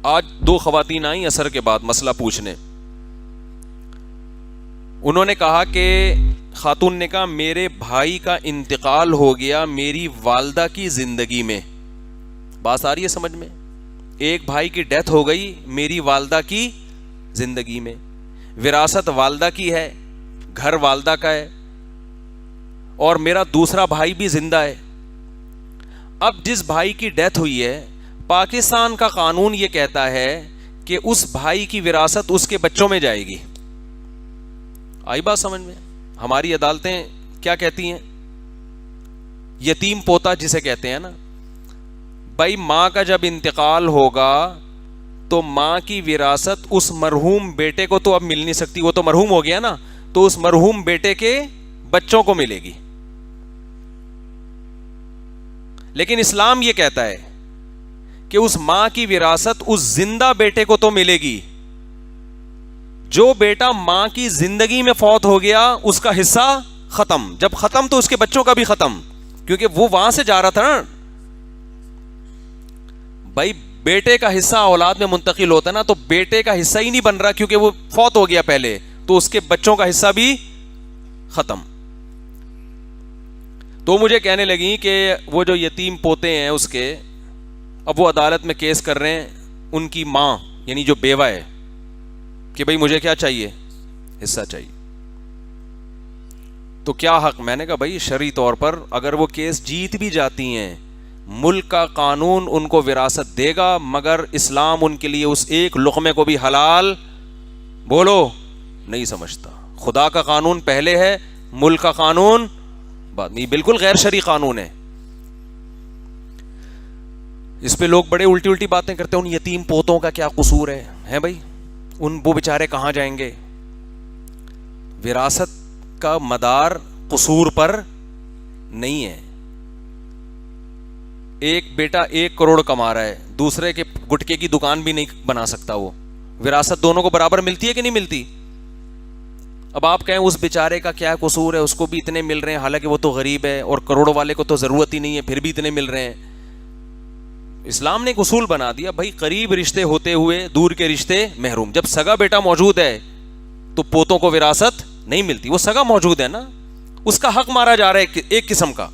آج 2 خواتین آئیں عصر کے بعد مسئلہ پوچھنے. انہوں نے کہا کہ خاتون نے کہا میرے بھائی کا انتقال ہو گیا میری والدہ کی زندگی میں. بات آ رہی ہے سمجھ میں؟ ایک بھائی کی ڈیتھ ہو گئی میری والدہ کی زندگی میں. وراثت والدہ کی ہے, گھر والدہ کا ہے, اور میرا دوسرا بھائی بھی زندہ ہے. اب جس بھائی کی ڈیتھ ہوئی ہے پاکستان کا قانون یہ کہتا ہے کہ اس بھائی کی وراثت اس کے بچوں میں جائے گی. آئی بات سمجھ میں؟ ہماری عدالتیں کیا کہتی ہیں؟ یتیم پوتا جسے کہتے ہیں نا, بھائی ماں کا جب انتقال ہوگا تو ماں کی وراثت اس مرحوم بیٹے کو تو اب مل نہیں سکتی, وہ تو مرحوم ہو گیا نا, تو اس مرحوم بیٹے کے بچوں کو ملے گی. لیکن اسلام یہ کہتا ہے کہ اس ماں کی وراثت اس زندہ بیٹے کو تو ملے گی. جو بیٹا ماں کی زندگی میں فوت ہو گیا اس کا حصہ ختم, جب ختم تو اس کے بچوں کا بھی ختم, کیونکہ وہ وہاں سے جا رہا تھا نا. بھائی بیٹے کا حصہ اولاد میں منتقل ہوتا ہے نا, تو بیٹے کا حصہ ہی نہیں بن رہا کیونکہ وہ فوت ہو گیا پہلے, تو اس کے بچوں کا حصہ بھی ختم. تو مجھے کہنے لگی کہ وہ جو یتیم پوتے ہیں اس کے, اب وہ عدالت میں کیس کر رہے ہیں ان کی ماں یعنی جو بیوہ ہے کہ بھئی مجھے کیا چاہیے, حصہ چاہیے. تو کیا حق؟ میں نے کہا بھئی شرعی طور پر اگر وہ کیس جیت بھی جاتی ہیں ملک کا قانون ان کو وراثت دے گا, مگر اسلام ان کے لیے اس ایک لقمے کو بھی حلال بولو نہیں سمجھتا. خدا کا قانون پہلے ہے, ملک کا قانون بعد نہیں, بالکل غیر شرعی قانون ہے. اس پہ لوگ بڑے الٹی الٹی باتیں کرتے ہیں, ان یتیم پوتوں کا کیا قصور ہے بھائی, وہ بیچارے کہاں جائیں گے؟ وراثت کا مدار قصور پر نہیں ہے. ایک بیٹا 1 کروڑ کما رہا ہے, دوسرے کے گٹکے کی دکان بھی نہیں بنا سکتا, وہ وراثت دونوں کو برابر ملتی ہے کہ نہیں ملتی؟ اب آپ کہیں اس بیچارے کا کیا قصور ہے, اس کو بھی اتنے مل رہے ہیں, حالانکہ وہ تو غریب ہے, اور کروڑوں والے کو تو ضرورت ہی نہیں ہے پھر بھی اتنے مل رہے ہیں. اسلام نے ایک اصول بنا دیا بھائی قریب رشتے ہوتے ہوئے دور کے رشتے محروم. جب سگا بیٹا موجود ہے تو پوتوں کو وراثت نہیں ملتی, وہ سگا موجود ہے نا, اس کا حق مارا جا رہا ہے ایک قسم کا.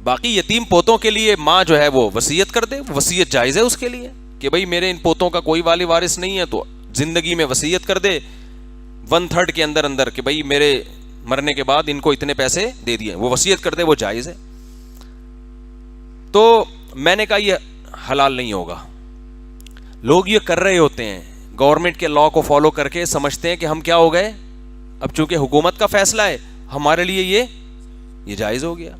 باقی یتیم پوتوں کے لیے ماں جو ہے وہ وصیت کر دے, وصیت جائز ہے اس کے لیے کہ بھئی میرے ان پوتوں کا کوئی والی وارث نہیں ہے, تو زندگی میں وصیت کر دے 1/3 کے اندر کہ بھئی میرے مرنے کے بعد ان کو اتنے پیسے دے دیے, وہ وصیت کر دے, وہ جائز ہے. تو میں نے کہا یہ حلال نہیں ہوگا. لوگ یہ کر رہے ہوتے ہیں گورنمنٹ کے لا کو فالو کر کے, سمجھتے ہیں کہ ہم کیا ہو گئے, اب چونکہ حکومت کا فیصلہ ہے ہمارے لیے یہ جائز ہو گیا.